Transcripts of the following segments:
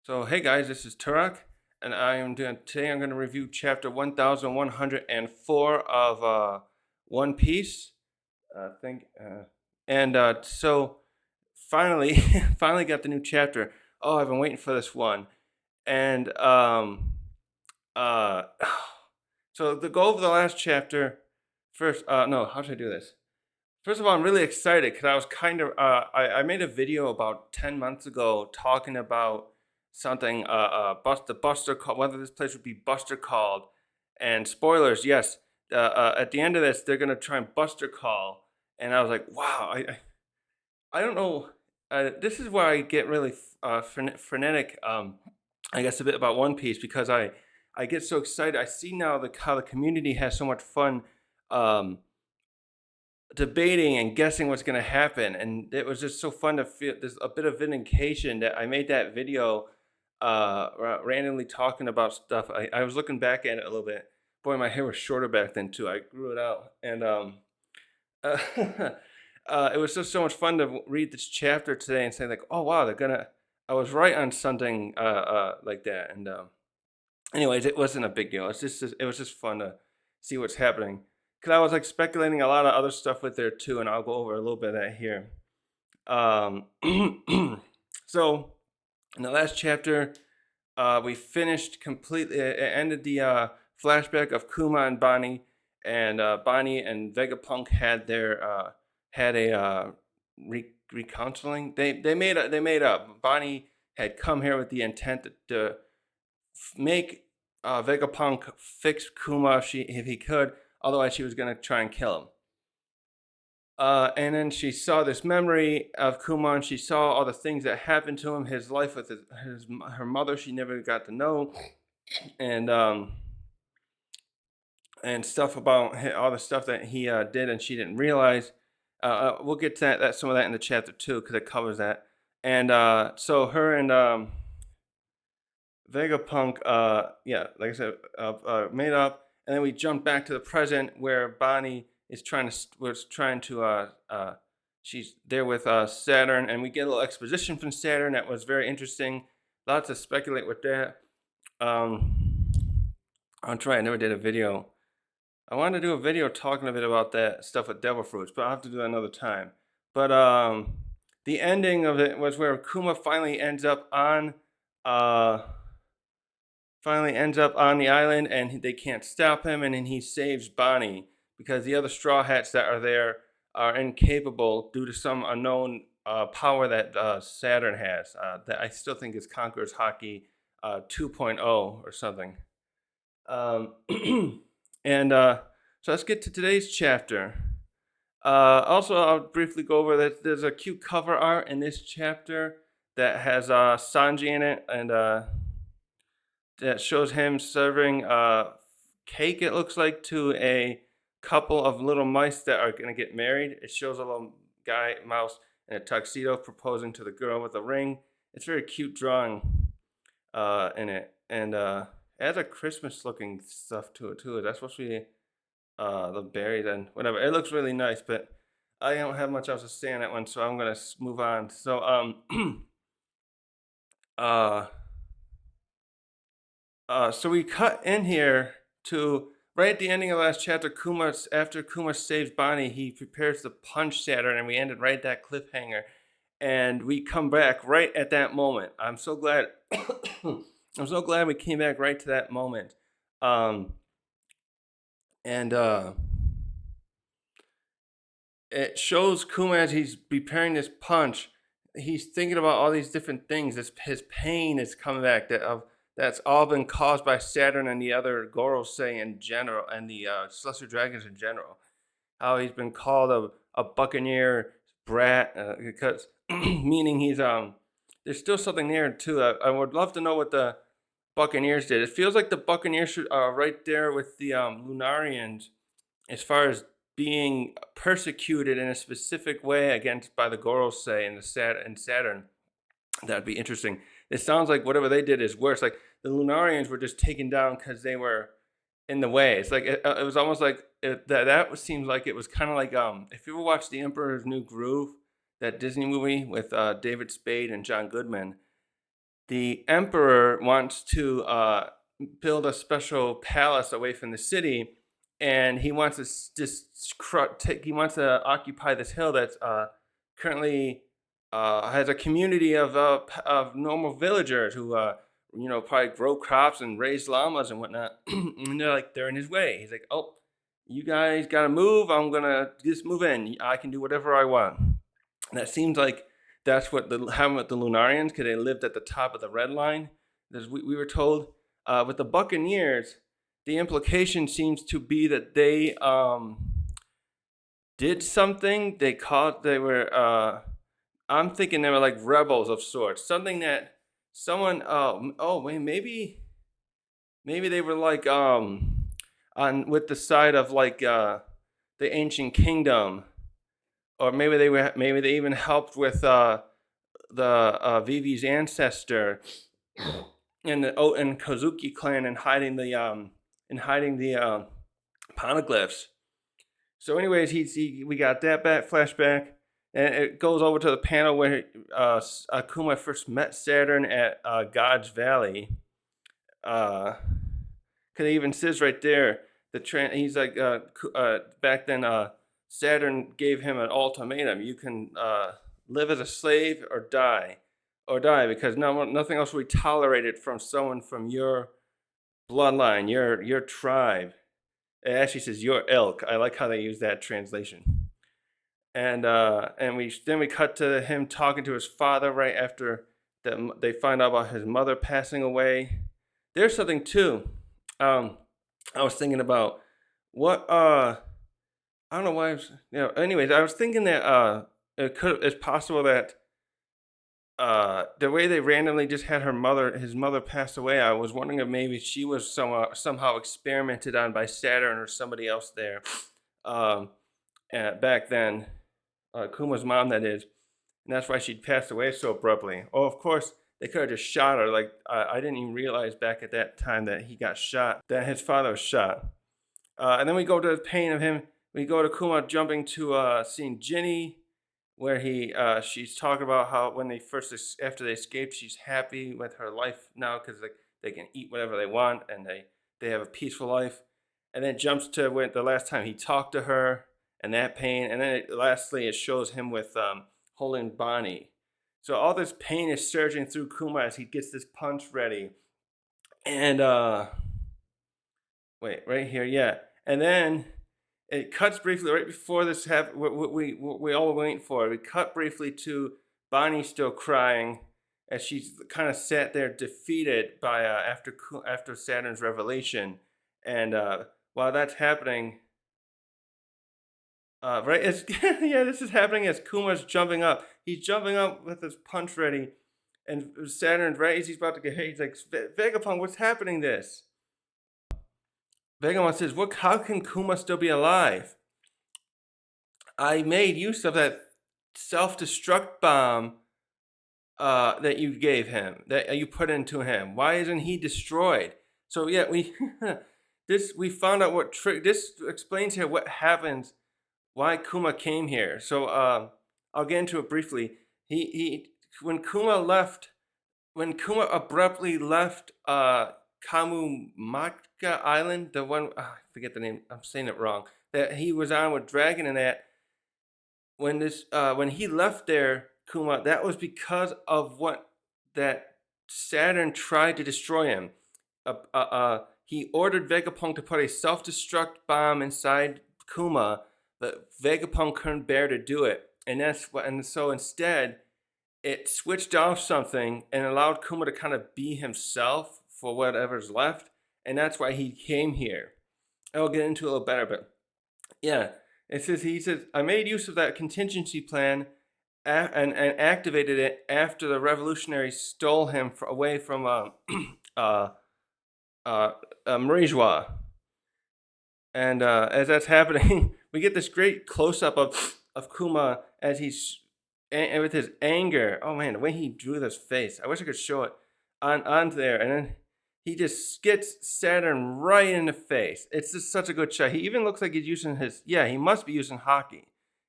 So hey guys, this is Turok, and I'm going to review chapter 1104 of One Piece. Think and so finally finally got the new chapter. Oh, I've been waiting for this one. And uh so to go over the last chapter first. No, how should I do this? First of all, I'm really excited because I was kind of I made a video about 10 months ago talking about something the Buster call, whether this place would be Buster called, and spoilers, yes, at the end of this they're gonna try and Buster call, and I was like, wow, I don't know, this is where I get really frenetic, I guess a bit about One Piece because I get so excited. I see now how the community has so much fun. Um, Debating and guessing what's going to happen, and it was just so fun to feel there's a bit of vindication that I made that video randomly talking about stuff. I was looking back at it a little bit. Boy, my hair was shorter back then too. I grew it out, and uh, it was just so much fun to read this chapter today and say like, oh wow, they're gonna I was right on something like that. And anyways, it wasn't a big deal. It was just fun to see what's happening. Cause I was like speculating a lot of other stuff with there too, and I'll go over a little bit of that here. Um, so in the last chapter, we finished completely. It ended the flashback of Kuma and Bonnie, and Bonnie and Vegapunk had a recounseling. They made up. Bonnie had come here with the intent to make Vegapunk fix Kuma if he could. Otherwise, she was gonna try and kill him. And then she saw this memory of Kuma, and she saw all the things that happened to him. His life with her mother, she never got to know, and stuff about all the stuff that he did, and she didn't realize. We'll get to that some of that in the chapter too, because it covers that. And so her and Vegapunk, yeah, like I said, made up, and then we jumped back to the present where Bonnie is trying to, she's there with Saturn, and we get a little exposition from Saturn that was very interesting. Lots to speculate with that. Um, I'll try. I never did a video. I wanted to do a video talking a bit about that stuff with Devil Fruits, but I'll have to do that another time. But the ending of it was where Kuma uh, finally ends up on the island, and they can't stop him, and then he saves Bonnie because the other Straw Hats that are there are incapable due to some unknown power that Saturn has. That I still think is Conqueror's Hockey 2.0 or something. Um, and so let's get to today's chapter. Also, I'll briefly go over that there's a cute cover art in this chapter that has Sanji in it, and that shows him serving cake, it looks like, to a couple of little mice that are going to get married. It shows a little mouse in a tuxedo proposing to the girl with a ring. It's very cute drawing in it. And it has a Christmas looking stuff to it, too. That's supposed to be the berries and whatever. It looks really nice, but I don't have much else to say on that one, so I'm going to move on. So, uh, so we cut in here to right at the ending of the last chapter. After Kuma saves Bonnie, he prepares to punch Saturn, and we ended right at that cliffhanger. And we come back right at that moment. I'm so glad. I'm so glad we came back right to that moment. Um, and It shows Kuma as he's preparing this punch. He's thinking about all these different things. His pain is coming back. That's all been caused by Saturn and the other Gorosei in general, and the Celestial Dragons in general. How he's been called a Buccaneer brat because meaning he's There's still something there too. I would love to know what the Buccaneers did. It feels like the Buccaneers are right there with the Lunarians as far as being persecuted in a specific way against by the Gorosei and Saturn. That'd be interesting. It sounds like whatever they did is worse. Like the Lunarians were just taken down because they were in the way. It's like it was almost like that seems like it was kind of like if you ever watched The Emperor's New Groove, that Disney movie with David Spade and John Goodman. the emperor wants to build a special palace away from the city, and he wants to he wants to occupy this hill that's currently has a community of normal villagers who probably grow crops and raise llamas and whatnot. And they're in his way. He's like, oh, you guys gotta move. I'm gonna just move in. I can do whatever I want. And that seems like that's what happened with the Lunarians, because they lived at the top of the red line. As we were told, with the Buccaneers, the implication seems to be that they did something. They were. I'm thinking they were like rebels of sorts. Something that someone. Maybe they were like on with the side of like the ancient kingdom, or maybe they even helped with the Vivi's ancestor and the and Kozuki clan and hiding the poneglyphs. So, anyways, we got that flashback, and it goes over to the panel where Akuma first met Saturn at God's Valley. Because it even says right there, he's like, back then, Saturn gave him an ultimatum: you can live as a slave or die, because nothing else will be tolerated from someone from your bloodline, your tribe. It actually says your ilk. I like how they use that translation. And we cut to him talking to his father right after that they find out about his mother passing away. There's something too. I was thinking about what I don't know why anyways, I was thinking that it's possible that the way they randomly just had his mother pass away, I was wondering if maybe she was somehow experimented on by Saturn or somebody else there back then, Kuma's mom, that is, and that's why she'd passed away so abruptly. Oh, of course, they could have just shot her. Like, I didn't even realize back at that time that he got shot, that his father was shot. And then we go to the pain of him. We go to Kuma jumping to seeing Ginny, where she's talking about how after they escaped, she's happy with her life now because they can eat whatever they want and they have a peaceful life. And then jumps to when the last time he talked to her and that pain. And then lastly, it shows him with holding Bonnie. So all this pain is surging through Kuma as he gets this punch ready. And right here, yeah. And then it cuts briefly right before this happened. What we all were waiting for. We cut briefly to Bonnie still crying as she's kind of sat there defeated by after Saturn's revelation. And while that's happening, this is happening as Kuma's jumping up. He's jumping up with his punch ready, and Saturn, right as he's about to get hit, he's like, Vegapunk, what's happening this? Vegapunk says, how can Kuma still be alive? I made use of that self-destruct bomb that you gave him, that you put into him. Why isn't he destroyed? So yeah, we found out this explains here what happens, why Kuma came here. So I'll get into it briefly. When Kuma abruptly left Kamumaka Island, the one I forget the name, I'm saying it wrong, that he was on with Dragon and that, when he left there, Kuma, that was because of what that Saturn tried to destroy him. He ordered Vegapunk to put a self-destruct bomb inside Kuma, but Vegapunk couldn't bear to do it, and so instead, it switched off something and allowed Kuma to kind of be himself for whatever's left, and that's why he came here. I'll get into it a little better, but yeah, he says, I made use of that contingency plan and activated it after the revolutionaries stole him away from Marie-Joie. And as that's happening, we get this great close-up of Kuma as he's and with his anger. Oh man, the way he drew this face. I wish I could show it on there. And then he just gets Saturn right in the face. It's just such a good shot. He even looks like he's using he must be using hockey.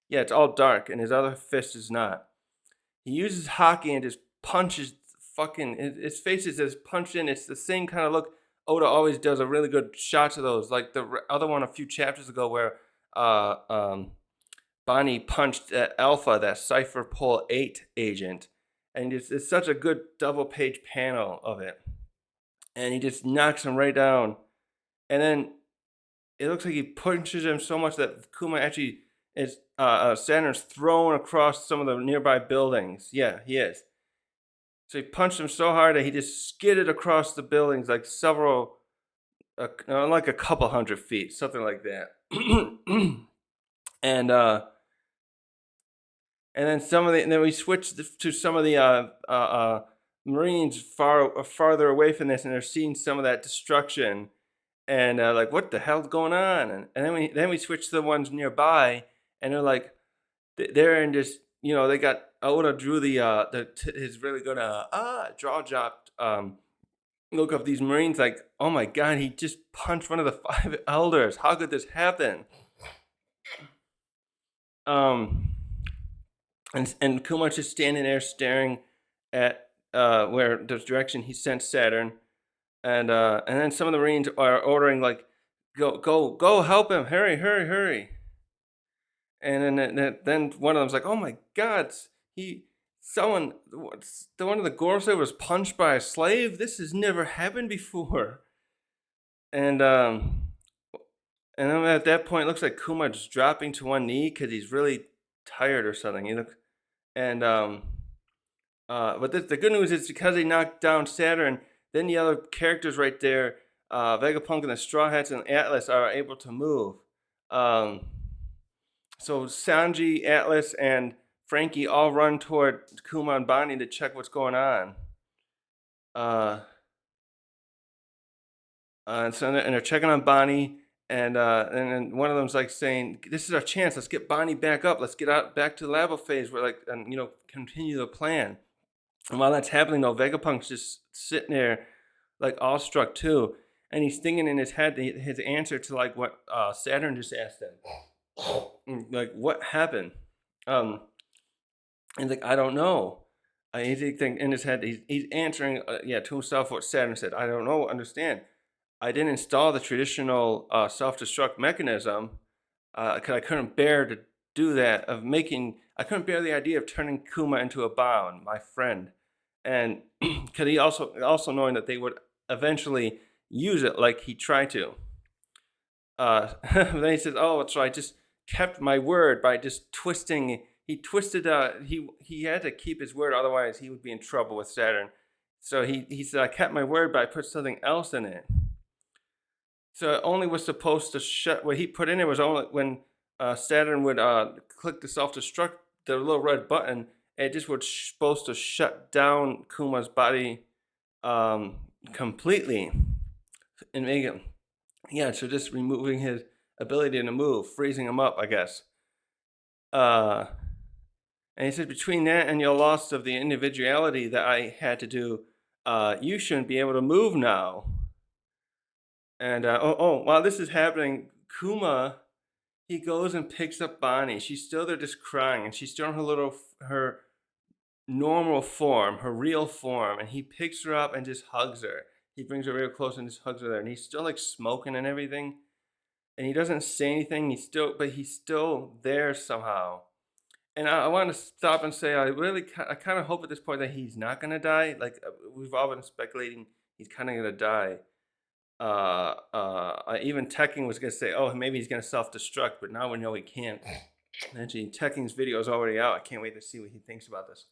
Yeah, it's all dark, and his other fist is not. He uses hockey and just punches fucking his face is just punched in. It's the same kind of look. Oda always does a really good shots of those, like the other one a few chapters ago where uh um Bonnie punched at Alpha, that Cipher Pol 8 agent, and it's such a good double page panel of it, and he just knocks him right down, and then it looks like he punches him so much that Kuma actually is Saturn's thrown across some of the nearby buildings. Yeah, he is. So he punched him so hard that he just skidded across the buildings like like a couple hundred feet, something like that. and and then and then we switched to some of the Marines farther away from this, and they're seeing some of that destruction, and like, what the hell's going on? And then we switch to the ones nearby, and they're like, they're in just, they got Oda drew his really good draw dropped look of these Marines, like, oh my god, he just punched one of the 5 elders. How could this happen? And Kuma's just standing there staring at where the direction he sent Saturn, and then some of the Marines are ordering, like, go help him, hurry. And then one of them's like, oh my god, someone, the one of the Gorsa was punched by a slave. This has never happened before. And then at that point, it looks like Kuma just dropping to one knee because he's really tired or something. But the good news is, because they knocked down Saturn, then the other characters right there, Vegapunk and the Straw Hats and Atlas, are able to move. So Sanji, Atlas, and Frankie all run toward Kuma and Bonnie to check what's going on. And they're checking on Bonnie, and then one of them's like saying, "This is our chance. Let's get Bonnie back up. Let's get out back to the labo phase. And continue the plan." And while that's happening, though, Vegapunk's just sitting there, like, awestruck too, and he's thinking in his head his answer to, like, what Saturn just asked him, like, what happened? And he's like, I don't know. He's thinking in his head, he's answering, to himself what Saturn said. I don't know. Understand? I didn't install the traditional self-destruct mechanism because I couldn't bear to do that. I couldn't bear the idea of turning Kuma into a bound, my friend, and because he also knowing that they would eventually use it like he tried to. Then he says, "Oh, so I just kept my word by just twisting." He twisted. He had to keep his word, otherwise he would be in trouble with Saturn. So he said, "I kept my word, but I put something else in it." So it only was supposed to shut. What he put in it was only when Saturn would click the self-destruct, the little red button. It just was supposed to shut down Kuma's body completely and make him. Yeah, so just removing his ability to move, freezing him up, I guess. And he said, between that and your loss of the individuality that I had to do, you shouldn't be able to move now. And while this is happening, Kuma, he goes and picks up Bonnie. She's still there just crying, and she's still in her normal form, her real form, and he picks her up and just hugs her. He brings her real close and just hugs her there, and he's still, like, smoking and everything, and he doesn't say anything. He's still there somehow. And I want to stop and say, I kind of hope at this point that he's not gonna die. Like, we've all been speculating he's kind of gonna die. Even Tekking was gonna say, oh, maybe he's gonna self-destruct, but now we know he can't. Actually, Tekking's video is already out. I can't wait to see what he thinks about this.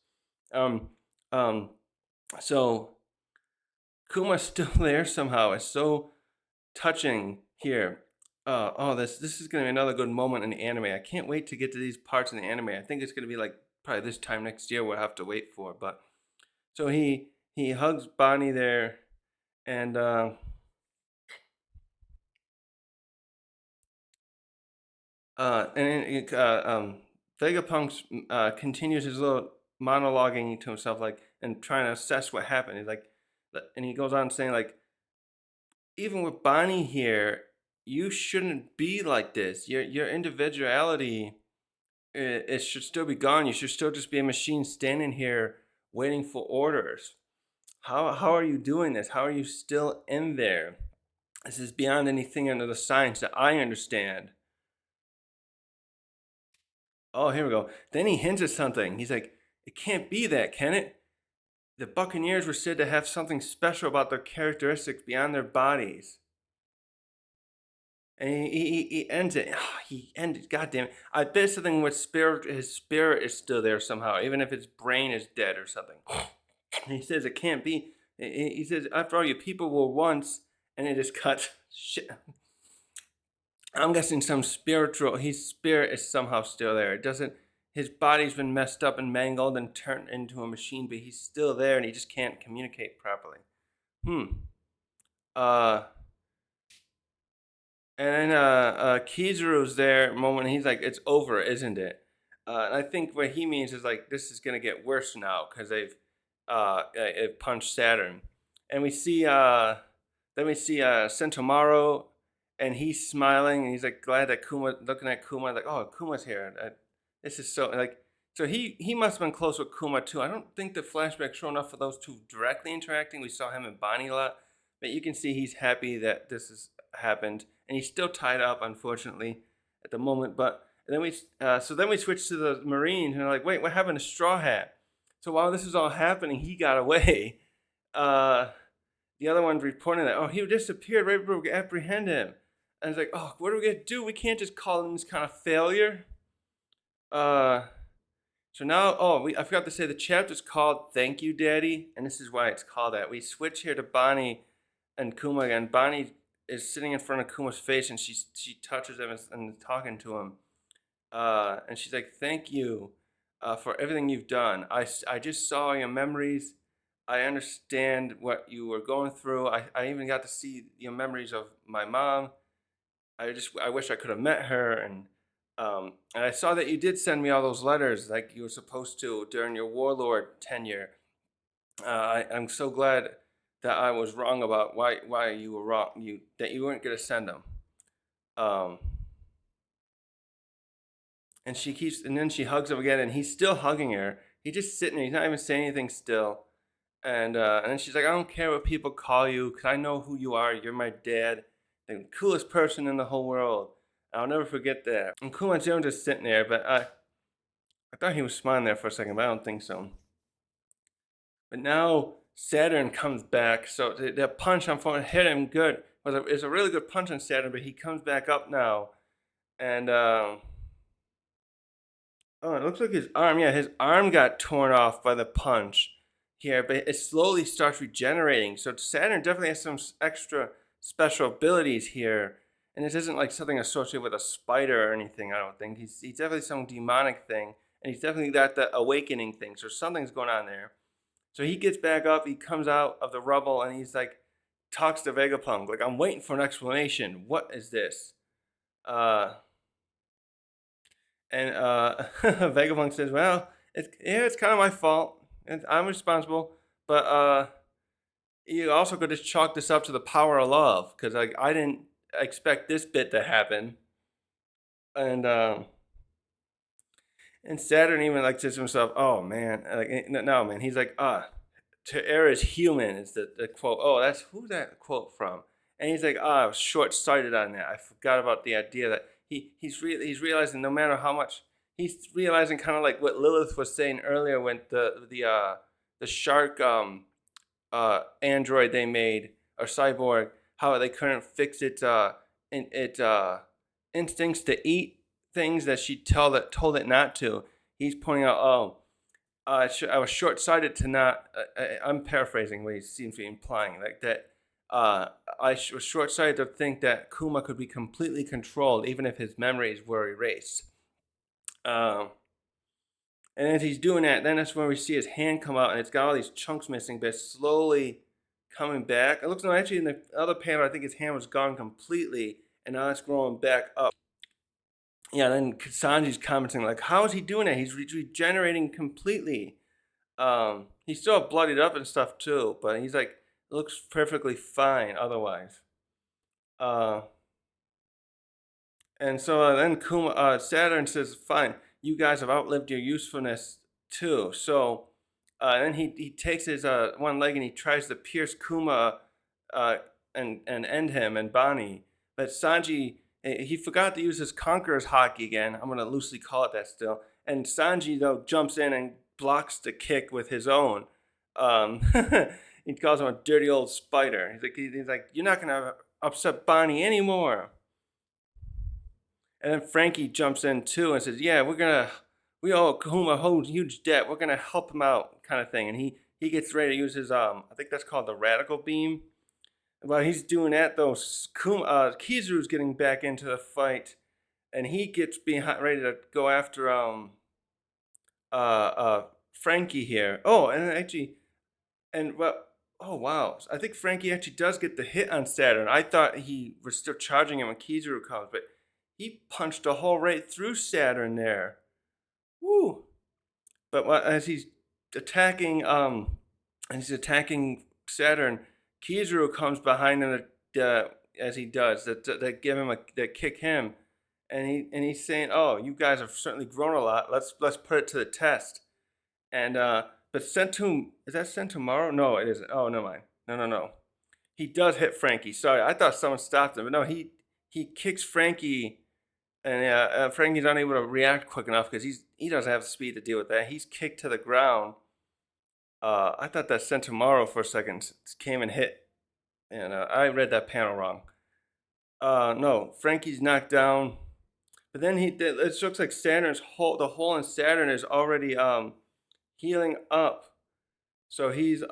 So Kuma's still there somehow. It's so touching here. This is gonna be another good moment in the anime. I can't wait to get to these parts in the anime. I think it's gonna be like probably this time next year. We'll have to wait for. But so he hugs Bonnie there, and Vegapunk continues his little monologuing to himself, like, and trying to assess what happened. He's like, and he goes on saying, like, even with Bonnie here, you shouldn't be like this. Your individuality, it should still be gone. You should still just be a machine standing here waiting for orders. How are you doing this? How are you still in there? This is beyond anything under the science that I understand. Oh, here we go. Then he hints at something. He's like, it can't be that, can it? The Buccaneers were said to have something special about their characteristics beyond their bodies. And he ends it. Oh, he ended. God damn it! I bet something with spirit. His spirit is still there somehow, even if his brain is dead or something. He says it can't be. He says, after all, you people were once, and it is cut. Shit. I'm guessing some spiritual. His spirit is somehow still there. It doesn't. His body's been messed up and mangled and turned into a machine, but he's still there, and he just can't communicate properly. Hmm. Uh. And then Kizaru's there moment. He's like, "It's over, isn't it?" And I think what he means is like, this is gonna get worse now because they've punched Saturn, and then we see Sentomaru, and he's smiling and he's like glad that Kuma looking at Kuma like, "Oh, Kuma's here." This is so like so he must have been close with Kuma too. I don't think the flashback show enough for those two directly interacting. We saw him and Bonnie a lot, but you can see he's happy that this has happened, and he's still tied up, unfortunately, at the moment. But then we switch to the Marines, and they're like, "Wait, what happened to Straw Hat?" So while this is all happening, he got away. Uh, the other one's reporting that, oh, he disappeared right before we apprehend him. And it's like, oh, what are we gonna do? We can't just call him this kind of failure. Uh, so now, I forgot to say the chapter's called "Thank You, Daddy," and this is why it's called that. We switch here to Bonnie and Kuma again. Bonnie is sitting in front of Kuma's face, and she touches him and talking to him. And she's like, "Thank you for everything you've done. I just saw your memories. I understand what you were going through. I even got to see your memories of my mom. I wish I could have met her, and I saw that you did send me all those letters like you were supposed to during your warlord tenure. I'm so glad that I was wrong about why you were wrong. That you weren't gonna send them." Um, and then she hugs him again, and he's still hugging her. He's just sitting there. He's not even saying anything still. And then she's like, "I don't care what people call you, because I know who you are. You're my dad, the coolest person in the whole world. I'll never forget that." And Kuma Jones just sitting there, but I thought he was smiling there for a second, but I don't think so. But now Saturn comes back, so the punch on phone hit him good. It's a really good punch on Saturn, but he comes back up now, and oh, it looks like his arm got torn off by the punch here, but it slowly starts regenerating. So Saturn definitely has some extra special abilities here. And this isn't like something associated with a spider or anything, I don't think. He's definitely some demonic thing. And he's definitely got the awakening thing. So something's going on there. So he gets back up, he comes out of the rubble, and he's like, talks to Vegapunk. Like, "I'm waiting for an explanation. What is this?" Uh, And Vegapunk says, "Well, it's kind of my fault. And I'm responsible, but you also could just chalk this up to the power of love, because like I didn't expect this bit to happen." And and Saturn even like says to himself, "Oh man, like no man." He's like, "To err is human," is the quote. Oh, that's who's that quote from? And he's like, "I was short sighted on that. I forgot about the idea that he's realizing no matter how much he's realizing, kind of like what Lilith was saying earlier when the shark android they made, or cyborg, how they couldn't fix its instincts to eat things that she told it not to. He's pointing out, oh, I was short sighted to not. I'm paraphrasing what he seems to be implying, like that. Was short sighted to think that Kuma could be completely controlled, even if his memories were erased. Um, and as he's doing that, then that's when we see his hand come out, and it's got all these chunks missing, but it's slowly coming back. It looks like actually in the other panel, I think his hand was gone completely, and now it's growing back up. Yeah, then Sanji's commenting like, "How is he doing that? He's regenerating completely." He's still bloodied up and stuff too, but he's like looks perfectly fine otherwise. Uh, and so then Saturn says, "Fine, you guys have outlived your usefulness too. So And then he takes his one leg and he tries to pierce Kuma uh, and end him and Bonnie. But Sanji, he forgot to use his Conqueror's Hockey again. I'm going to loosely call it that still. And Sanji, though, jumps in and blocks the kick with his own. Um, he calls him a dirty old spider. He's like, you're not going to upset Bonnie anymore. And then Frankie jumps in too and says, "Yeah, we owe Kuma a whole huge debt. We're gonna help him out," kind of thing. And he gets ready to use his I think that's called the radical beam. While he's doing that, though, Kizaru's getting back into the fight, and he gets behind, ready to go after Frankie here. Oh, and actually, and well, oh wow, I think Frankie actually does get the hit on Saturn. I thought he was still charging him when Kizaru comes, but he punched a hole right through Saturn there. Woo! But as he's attacking Saturn, Kizaru comes behind him as he does that give him that kick him, and he's saying, "Oh, you guys have certainly grown a lot. Let's put it to the test." And but is that sent tomorrow? No, it isn't. Oh, no mind. No. He does hit Frankie. Sorry, I thought someone stopped him, but no, he kicks Frankie, and Frankie's unable to react quick enough because he doesn't have the speed to deal with that. He's kicked to the ground. I thought that sent tomorrow for a second came and hit, and I read that panel wrong. No, Frankie's knocked down, but then it looks like the hole in Saturn is already healing up. So he's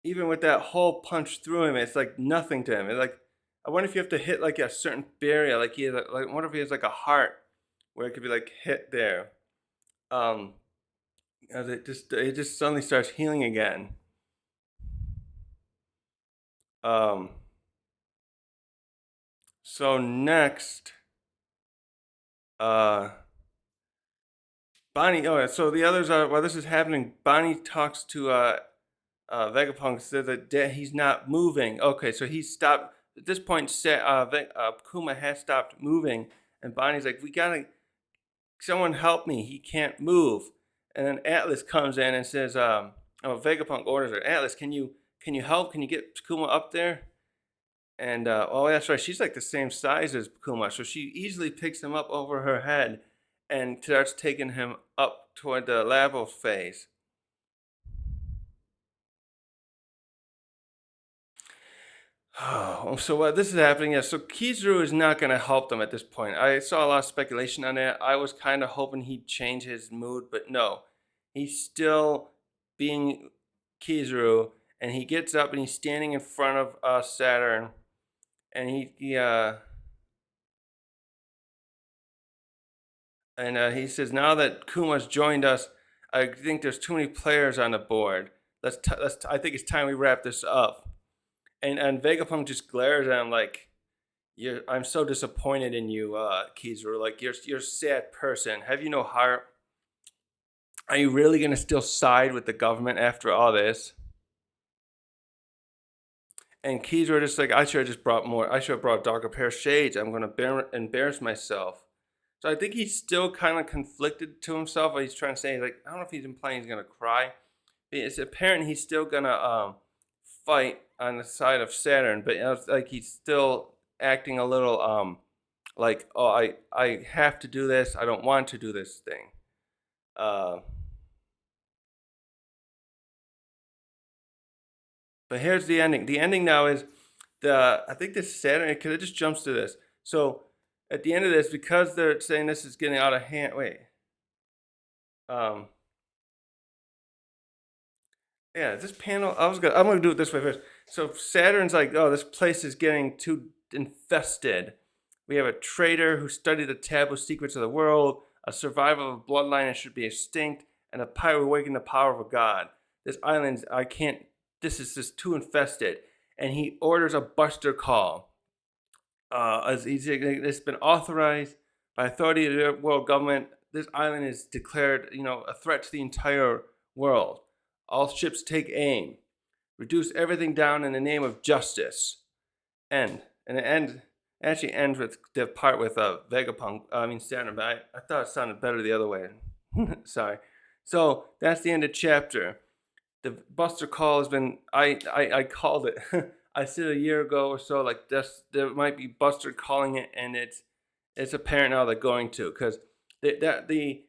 even with that hole punched through him, it's like nothing to him. It's like, I wonder if you have to hit like a certain barrier, like I wonder if he has like a heart where it could be like hit there. As it just suddenly starts healing again. So next, Bonnie. Oh, so the others are while this is happening. Bonnie talks to Vegapunk, says that he's not moving. Okay, so he stopped at this point. Kuma has stopped moving, and Bonnie's like, "We gotta, someone help me. He can't move." And then Atlas comes in and says, Vegapunk orders her, "Atlas, can you help? Can you get Kuma up there?" And oh, that's right. She's like the same size as Kuma, so she easily picks him up over her head and starts taking him up toward the labo phase. Oh, so what this is happening? Yeah, so Kizaru is not going to help them at this point. I saw a lot of speculation on that. I was kind of hoping he'd change his mood, but no, he's still being Kizaru, and he gets up and he's standing in front of Saturn, and he says, "Now that Kuma's joined us, I think there's too many players on the board. I think it's time we wrap this up." And Vegapunk just glares at him like, I'm so disappointed in you, Kizaru. Like you're a sad person. Have you no heart? Are you really gonna still side with the government after all this? And Kizaru just like, I should have just brought more. I should have brought a darker pair of shades. I'm gonna embarrass myself. So I think he's still kind of conflicted to himself. What he's trying to say, like, I don't know if he's implying he's gonna cry. But it's apparent he's still gonna fight on the side of Saturn, but like he's still acting a little like, oh, I have to do this. I don't want to do this thing. But here's the ending. The ending now is I think this Saturn, because it just jumps to this. So at the end of this, because they're saying this is getting out of hand. Wait. Yeah, this panel. I'm gonna do it this way first. So Saturn's like, oh, this place is getting too infested. We have a traitor who studied the taboo secrets of the world, a survivor of a bloodline that should be extinct, and a pirate awakening the power of a god. This island, I can't. This is just too infested, and he orders a buster call. It's been authorized by authority of the world government. This island is declared, a threat to the entire world. All ships take aim. Reduce everything down in the name of justice. End. And it actually ends with the part with Vegapunk. I mean Saturn, but I thought it sounded better the other way. Sorry. So that's the end of chapter. The Buster call has been I called it. I said a year ago or so, like this, there might be Buster calling it, and it's apparent now they're going to, because the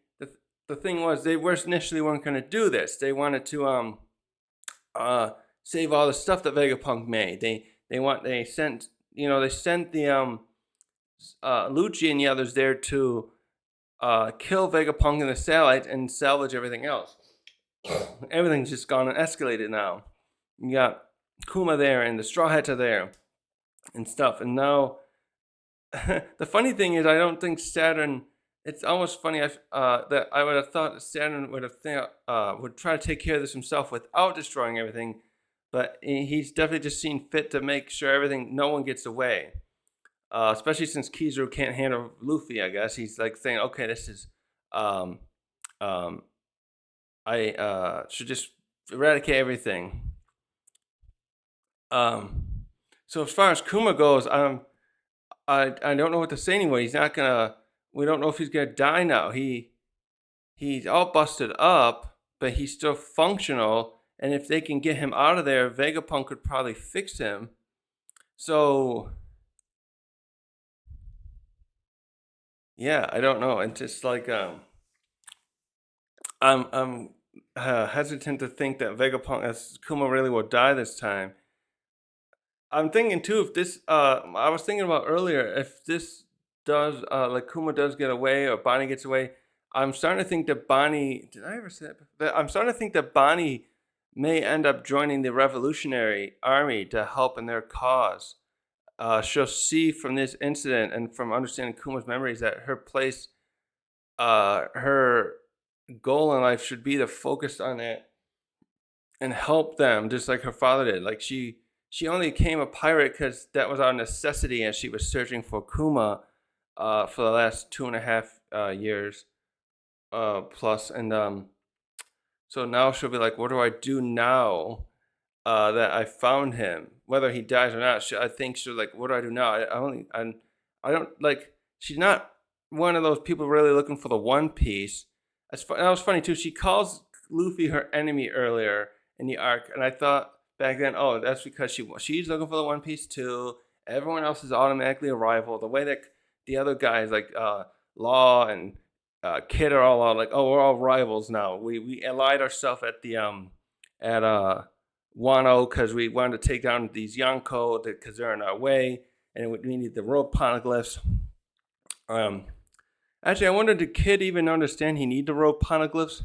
the thing was they were initially weren't going to do this. They wanted to uh save all the stuff that Vegapunk made. They sent, they sent the Lucci and the others there to kill Vegapunk and the satellite and salvage everything else. Everything's just gone and escalated now. You got Kuma there and the Straw Hats are there and stuff. And now, the funny thing is, I don't think Saturn. It's almost funny that I would have thought Saturn would try to take care of this himself without destroying everything, but he's definitely just seen fit to make sure no one gets away. Especially since Kizaru can't handle Luffy, I guess he's like saying, okay, this is, um, um, I should just eradicate everything. Um, so as far as Kuma goes, I don't know what to say anymore. He's not gonna. We don't know if he's gonna die now. He's all busted up, but he's still functional. And if they can get him out of there, Vegapunk could probably fix him. So yeah, I don't know. It's just like I'm hesitant to think that Kuma really will die this time. I'm thinking too, if this I was thinking about earlier, if this does like Kuma does get away or Bonnie gets away, I'm starting to think that Bonnie did I ever say that? I'm starting to think that Bonnie may end up joining the Revolutionary Army to help in their cause. She'll see from this incident and from understanding Kuma's memories that her goal in life should be to focus on it and help them, just like her father did. Like she only became a pirate because that was our necessity, and she was searching for Kuma for the last 2.5 years plus, and so now she'll be like, "What do I do now that I found him? Whether he dies or not, I think she'll like, what do I do now? I don't like. She's not one of those people really looking for the One Piece. That was funny too. She calls Luffy her enemy earlier in the arc, and I thought back then, oh, that's because she's looking for the One Piece too. Everyone else is automatically a rival. The way that the other guys like Law and Kid are all like, oh, we're all rivals now. We allied ourselves at the at Wano because we wanted to take down these Yonko because they're in our way, and we need the rope poneglyphs. Um, Actually, I wonder, did Kid even understand he need the rope poneglyphs?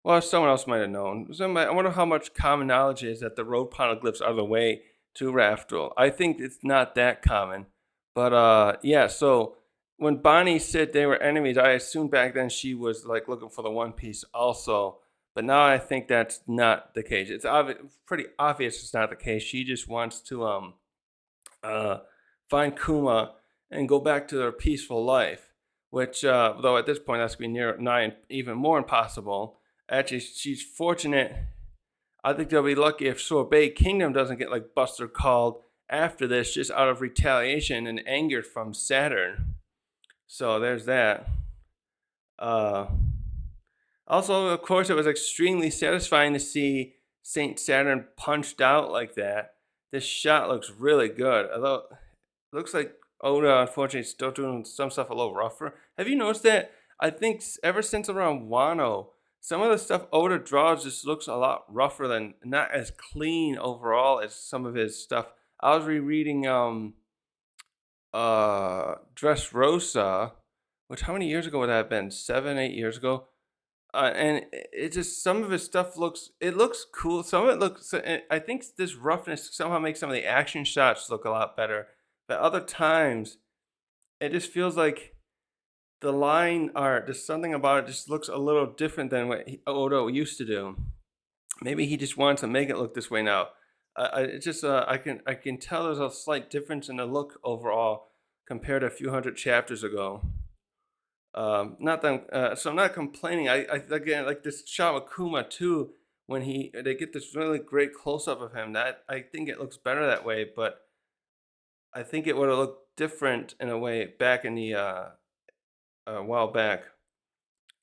Well, someone else might have known. I wonder how much common knowledge is that the road poneglyphs are the way to Raftel. I think it's not that common. But yeah, so when Bonnie said they were enemies, I assumed back then she was like looking for the One Piece also. But now I think that's not the case. It's pretty obvious it's not the case. She just wants to uh, find Kuma and go back to their peaceful life. Which, though at this point that's going to be near nigh even more impossible. Actually, she's fortunate. I think they'll be lucky if Sorbet Kingdom doesn't get like Buster called after this, just out of retaliation and anger from Saturn. So there's that. Uh, Also, of course, it was extremely satisfying to see Saint Saturn punched out like that. This shot looks really good, although it looks like Oda, unfortunately, is still doing some stuff a little rougher. Have you noticed that? I think ever since around Wano, some of the stuff Oda draws just looks a lot rougher than, not as clean overall as some of his stuff. I was rereading Dressrosa, which how many years ago would that have been? 7, 8 years ago. And it just, some of his stuff looks cool. Some of it looks. I think this roughness somehow makes some of the action shots look a lot better. But other times, it just feels like the line art, just something about it just looks a little different than what Odo used to do. Maybe he just wants to make it look this way now. It's just I can tell there's a slight difference in the look overall compared to a few hundred chapters ago. Not that so I'm not complaining. I again like this shot with Kuma too. When they get this really great close up of him, that I think it looks better that way. But I think it would have looked different in a way back in the a while back.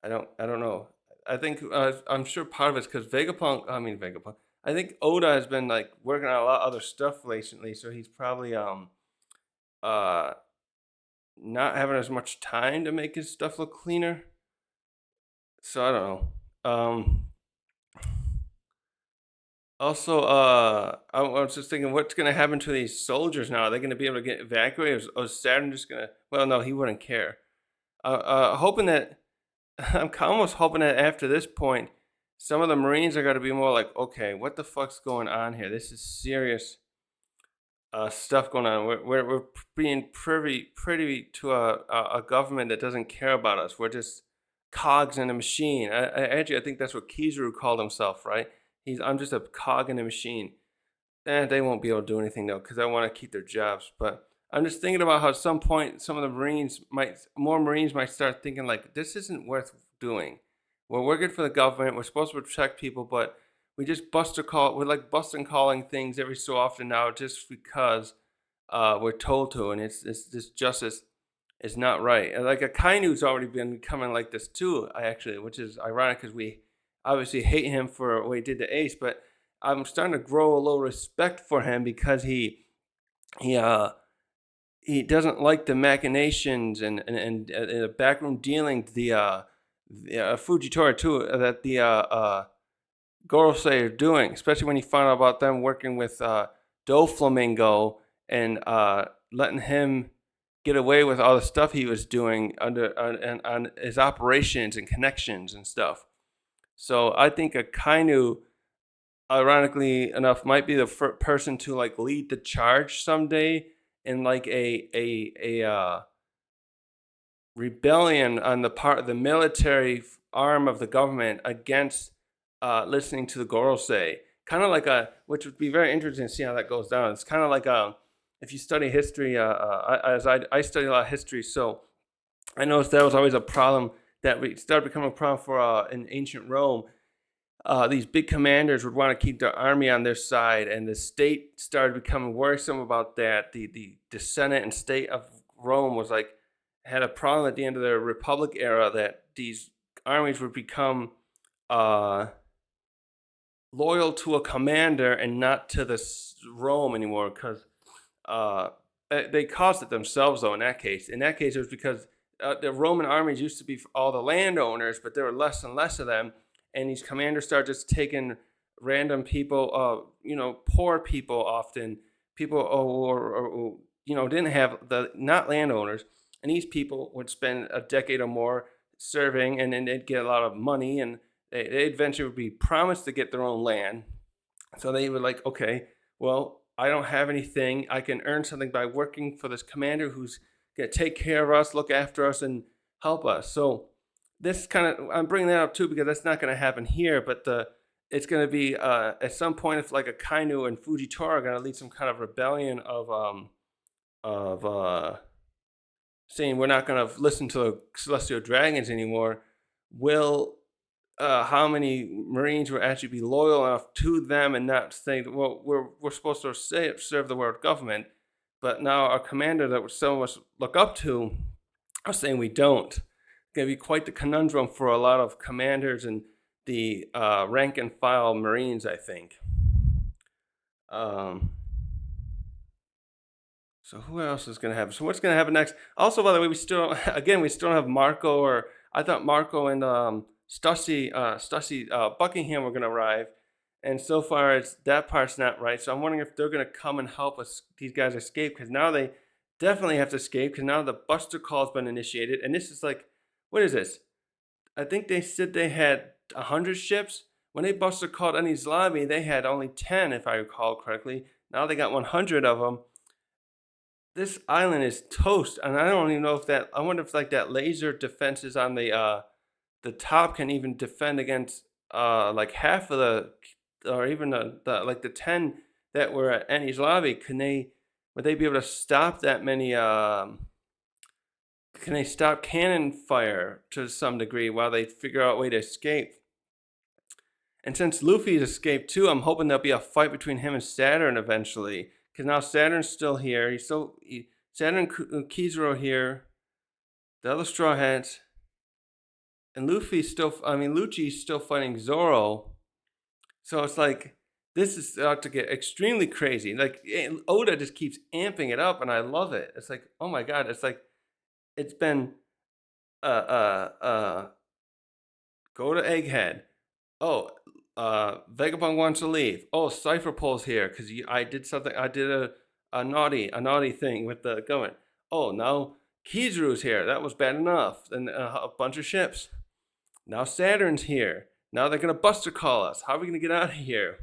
I don't know. I think I'm sure part of it's because Vegapunk. I mean Vegapunk. I think Oda has been like working on a lot of other stuff recently, so he's probably uh not having as much time to make his stuff look cleaner. So I don't know. Also, I was just thinking, what's going to happen to these soldiers now? Are they going to be able to get evacuated? Or is Saturn just going to? Well, no, he wouldn't care. Hoping that I'm almost hoping that after this point, some of the Marines are going to be more like, okay, what the fuck's going on here? This is serious stuff going on. We're being privy to a government that doesn't care about us. We're just cogs in a machine. Actually, I think that's what Kizaru called himself, right? I'm just a cog in a machine. They won't be able to do anything though, because I want to keep their jobs. But I'm just thinking about how at some point some of the more Marines might start thinking like, this isn't worth doing. We're working for the government. We're supposed to protect people, but we just we're like busting calling things every so often now, just because we're told to, and it's this justice is not right. And like Akainu's already been becoming like this too, which is ironic because we obviously hate him for what he did to Ace, but I'm starting to grow a little respect for him because he uh he doesn't like the machinations and the backroom dealings, the Fujitora too, that the Gorosei are doing, especially when you find out about them working with Doflamingo and letting him get away with all the stuff he was doing on his operations and connections and stuff. So I think Akainu, ironically enough, might be the person to like lead the charge someday in like a rebellion on the part of the military arm of the government against listening to the Gorosei. Kind of like which would be very interesting to see how that goes down. It's kind of like if you study history, I study a lot of history, so I noticed that was always a problem that started becoming a problem for in ancient Rome. These big commanders would want to keep their army on their side, and the state started becoming worrisome about that. The Senate and state of Rome was like had a problem at the end of the Republic era that these armies would become uh, loyal to a commander and not to the Rome anymore, because uh, they caused it themselves. Though in that case, it was because the Roman armies used to be all the landowners, but there were less and less of them, and these commanders started just taking random people, poor people, often people or didn't have the not landowners, and these people would spend a decade or more serving, and then they'd get a lot of money, and they eventually would be promised to get their own land. So they were like, okay, well, I don't have anything. I can earn something by working for this commander who's going to take care of us, look after us, and help us. So this kind of, I'm bringing that up too because that's not going to happen here, but it's going to be at some point if like Akainu and Fujitora are going to lead some kind of rebellion of saying we're not going to listen to the celestial dragons anymore. Will how many Marines will actually be loyal enough to them and not say, well, we're supposed to serve the world government, but now our commander that some of us look up to are saying we don't. It's going to be quite the conundrum for a lot of commanders and the rank and file Marines, I think. Um, so who else is going to happen? So what's going to happen next? Also, by the way, we still don't have Marco, or I thought Marco and Stussy Buckingham were going to arrive, and so far that part's not right. So I'm wondering if they're going to come and help us, these guys escape, because now they definitely have to escape because now the Buster call has been initiated, and this is like, what is this? I think they said they had 100 ships. When they Buster called Enies Lobby, they had only 10, if I recall correctly. Now they got 100 of them. This island is toast, and I don't even know if that. I wonder if like that laser defenses on the top can even defend against like half of or even the 10 that were at Enies Lobby. Would they be able to stop that many? Can they stop cannon fire to some degree while they figure out a way to escape? And since Luffy's escaped too, I'm hoping there'll be a fight between him and Saturn eventually. Because now Saturn's still here. Saturn and Kizaru here. The other Straw Hats. and Lucci's still fighting Zoro. So it's like this is about to get extremely crazy. Like Oda just keeps amping it up, and I love it. It's like, oh my god, it's like it's been uh uh uh go to Egghead. Oh, Vagabond wants to leave. Oh, Cypher Pole's here because I did something. I did a naughty thing with the government. Oh, now Kizuru's here. That was bad enough. And a bunch of ships. Now Saturn's here. Now they're gonna Buster call us. How are we gonna get out of here?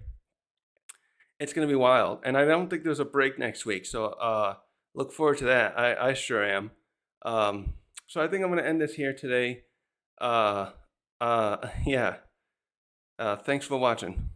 It's gonna be wild. And I don't think there's a break next week. So look forward to that. I sure am. So I think I'm gonna end this here today. Yeah. Thanks for watching.